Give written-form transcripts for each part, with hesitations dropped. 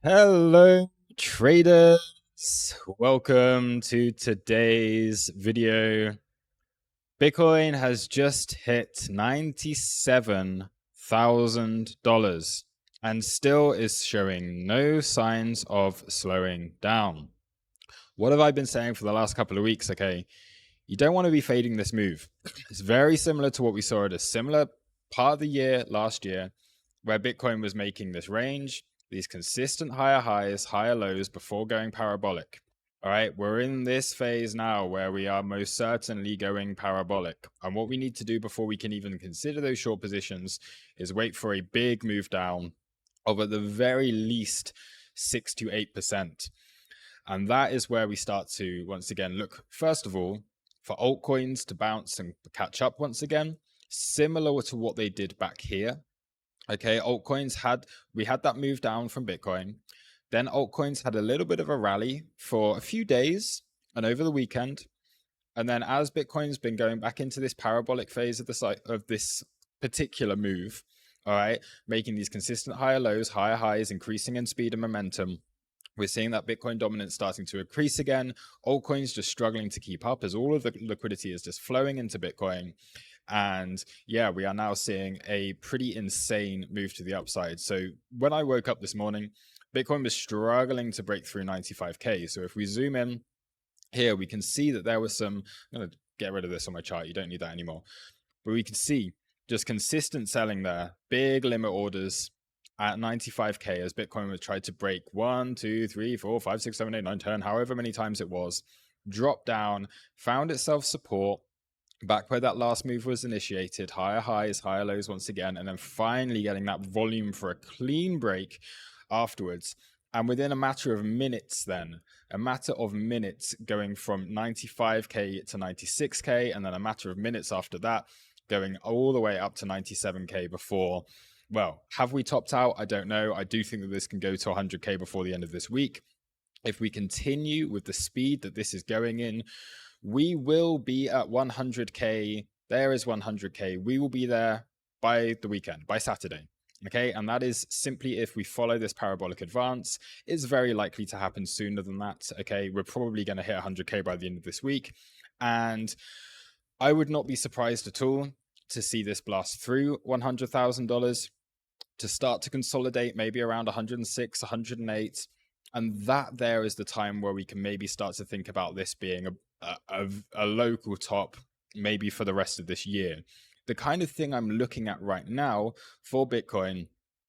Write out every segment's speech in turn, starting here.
Hello, traders. Welcome to today's video. Bitcoin has just hit $97,000 and still is showing no signs of slowing down. What have I been saying for the last couple of weeks? Okay, you don't want to be fading this move. It's very similar to what we saw at a similar part of the year last year, where Bitcoin was making this range, these consistent higher highs, higher lows before going parabolic. All right, we're in this phase now where we are most certainly going parabolic. And what we need to do before we can even consider those short positions is wait for a big move down of at the very least 6 to 8%. And that is where we start to once again look, first of all, for altcoins to bounce and catch up once again, similar to what they did back here. Okay, we had that move down from Bitcoin. Then altcoins had a little bit of a rally for a few days and over the weekend. And then as Bitcoin's been going back into this parabolic phase of this particular move, all right, making these consistent higher lows, higher highs, increasing in speed and momentum, we're seeing that Bitcoin dominance starting to increase again. Altcoins just struggling to keep up as all of the liquidity is just flowing into Bitcoin. And yeah, we are now seeing a pretty insane move to the upside. So when I woke up this morning, Bitcoin was struggling to break through 95K. So if we zoom in here, we can see that there was some, I'm going to get rid of this on my chart. You don't need that anymore. But we can see just consistent selling there, big limit orders at 95K as Bitcoin was tried to break 1, 2, 3, 4, 5, 6, 7, 8, 9, 10, however many times it was, dropped down, found itself support, back where that last move was initiated, higher highs, higher lows once again, and then finally getting that volume for a clean break afterwards. And within a matter of minutes going from 95K to 96K, and then a matter of minutes after that, going all the way up to 97K before, well, have we topped out? I don't know. I do think that this can go to 100K before the end of this week. If we continue with the speed that this is going in, we will be at 100K. There is 100K. We will be there by the weekend, by Saturday. Okay, and that is simply if we follow this parabolic advance. It's very likely to happen sooner than that. Okay, we're probably going to hit 100K by the end of this week. And I would not be surprised at all to see this blast through $100,000, to start to consolidate maybe around 106, 108. And that there is the time where we can maybe start to think about this being a local top, maybe for the rest of this year. The kind of thing I'm looking at right now for Bitcoin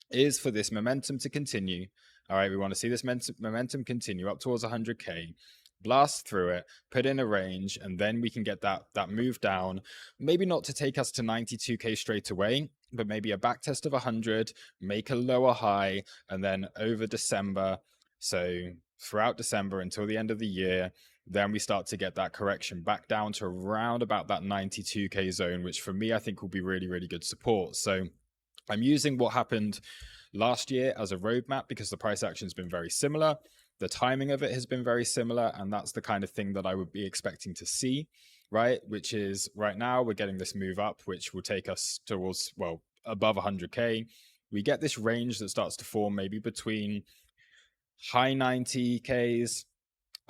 is for this momentum to continue. All right, we want to see this momentum continue up towards 100K, blast through it, put in a range, and then we can get that move down. Maybe not to take us to 92K straight away, but maybe a back test of 100, make a lower high, and then over December, so throughout December until the end of the year, then we start to get that correction back down to around about that 92K zone, which for me, I think will be really, really good support. So I'm using what happened last year as a roadmap because the price action has been very similar. The timing of it has been very similar. And that's the kind of thing that I would be expecting to see, right? Which is right now we're getting this move up, which will take us towards, well, above 100K. We get this range that starts to form maybe between high 90Ks,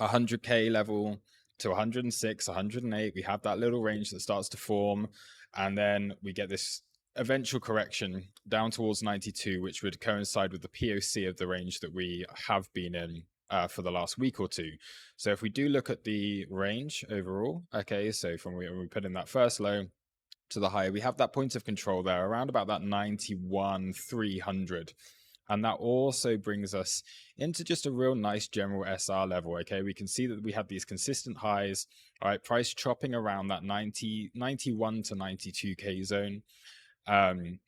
100K level to 106, 108. We have that little range that starts to form. And then we get this eventual correction down towards 92, which would coincide with the POC of the range that we have been in for the last week or two. So if we do look at the range overall, okay, so from when we put in that first low to the high, we have that point of control there around about that 91,300. And that also brings us into just a real nice general SR level. Okay, we can see that we have these consistent highs. All right, price chopping around that 91 to 92K zone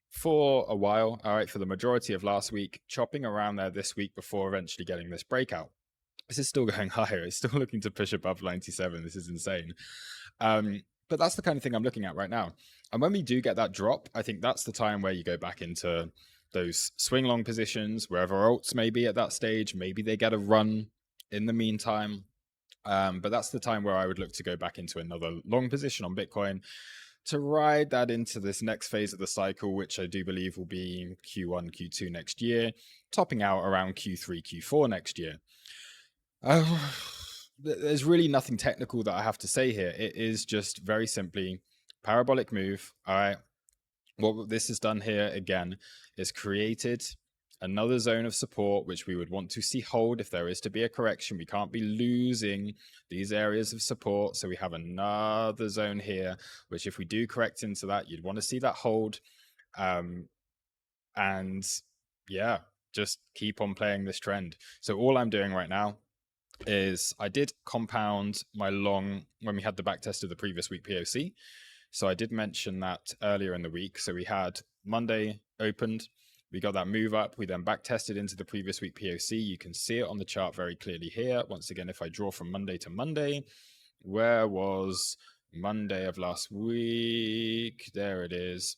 for a while. All right, for the majority of last week, chopping around there this week before eventually getting this breakout. This is still going higher. It's still looking to push above 97. This is insane. But that's the kind of thing I'm looking at right now. And when we do get that drop, I think that's the time where you go back into those swing long positions, wherever alts may be at that stage. Maybe they get a run in the meantime. But that's the time where I would look to go back into another long position on Bitcoin. to ride that into this next phase of the cycle, which I do believe will be Q1, Q2 next year, topping out around Q3, Q4 next year. There's really nothing technical that I have to say here. It is just very simply parabolic move. All right. What this has done here again is created another zone of support, which we would want to see hold if there is to be a correction. We can't be losing these areas of support. So we have another zone here, which if we do correct into that, you'd want to see that hold. And yeah, just keep on playing this trend. So all I'm doing right now is I did compound my long when we had the back test of the previous week POC. So I did mention that earlier in the week. So we had Monday opened, we got that move up, we then back tested into the previous week POC. You can see it on the chart very clearly here. Once again, if I draw from Monday to Monday, where was Monday of last week? There it is,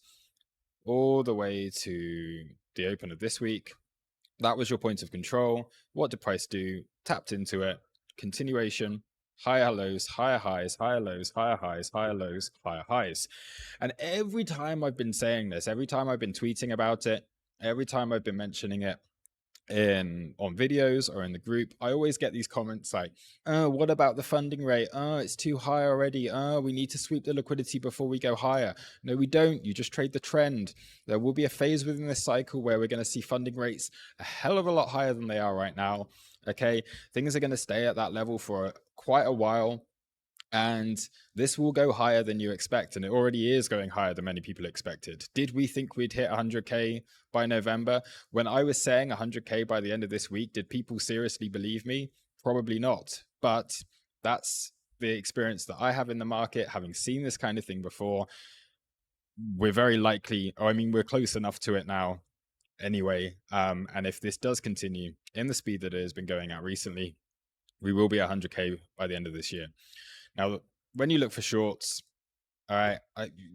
all the way to the open of this week. That was your point of control. What did price do? Tapped into it. Continuation. Higher lows, higher highs, higher lows, higher highs, higher lows, higher highs. And every time I've been saying this, every time I've been tweeting about it, every time I've been mentioning it on videos or in the group, I always get these comments like, oh, what about the funding rate? Oh, it's too high already. Oh, we need to sweep the liquidity before we go higher. No, we don't. You just trade the trend. There will be a phase within this cycle where we're going to see funding rates a hell of a lot higher than they are right now. Okay, things are going to stay at that level for quite a while. And this will go higher than you expect. And it already is going higher than many people expected. Did we think we'd hit 100K by November? When I was saying 100K by the end of this week, did people seriously believe me? Probably not. But that's the experience that I have in the market, having seen this kind of thing before. We're very likely, or I mean, we're close enough to it now anyway. And if this does continue in the speed that it has been going at recently, we will be at 100K by the end of this year. Now, when you look for shorts, all right,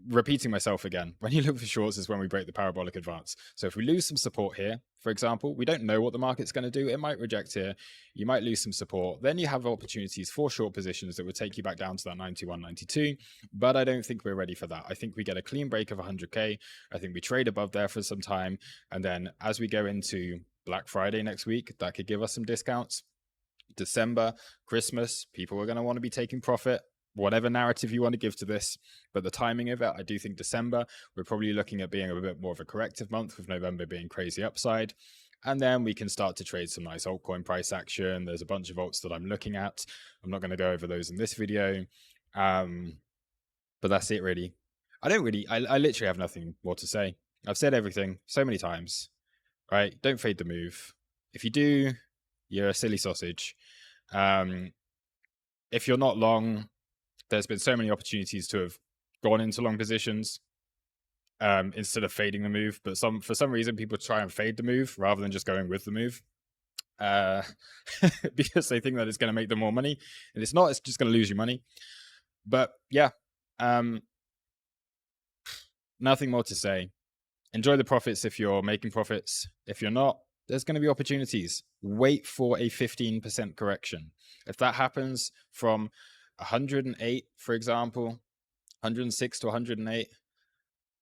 repeating myself again, when you look for shorts is when we break the parabolic advance. So if we lose some support here, for example, we don't know what the market's going to do. It might reject here. You might lose some support. Then you have opportunities for short positions that would take you back down to that 91, 92. But I don't think we're ready for that. I think we get a clean break of 100K. I think we trade above there for some time. And then as we go into Black Friday next week, that could give us some discounts. December, Christmas, people are going to want to be taking profit, whatever narrative you want to give to this. But the timing of it, I do think December, we're probably looking at being a bit more of a corrective month, with November being crazy upside. And then we can start to trade some nice altcoin price action. There's a bunch of alts that I'm looking at. I'm not going to go over those in this video. But that's it, really. I literally have nothing more to say. I've said everything so many times, right? Don't fade the move. If you do, you're a silly sausage. If you're not long, there's been so many opportunities to have gone into long positions instead of fading the move. But for some reason, people try and fade the move rather than just going with the move because they think that it's going to make them more money. And it's not. It's just going to lose you money. But yeah, nothing more to say. Enjoy the profits if you're making profits. If you're not, there's going to be opportunities. Wait for a 15% correction. If that happens from 108, for example, 106 to 108,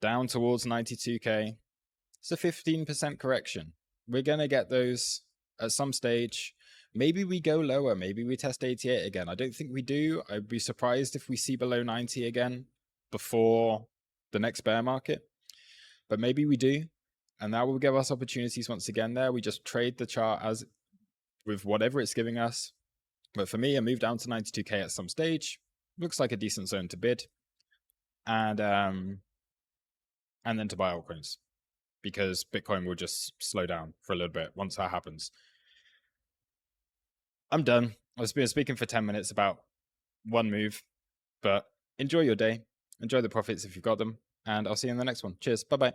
down towards 92K, it's a 15% correction. We're going to get those at some stage. Maybe we go lower. Maybe we test 88 again. I don't think we do. I'd be surprised if we see below 90 again before the next bear market. But maybe we do. And that will give us opportunities once again there. We just trade the chart as with whatever it's giving us. But for me, a move down to 92K at some stage looks like a decent zone to bid. And then to buy altcoins, because Bitcoin will just slow down for a little bit once that happens. I'm done. I've been speaking for 10 minutes about one move, but enjoy your day. Enjoy the profits if you've got them. And I'll see you in the next one. Cheers. Bye-bye.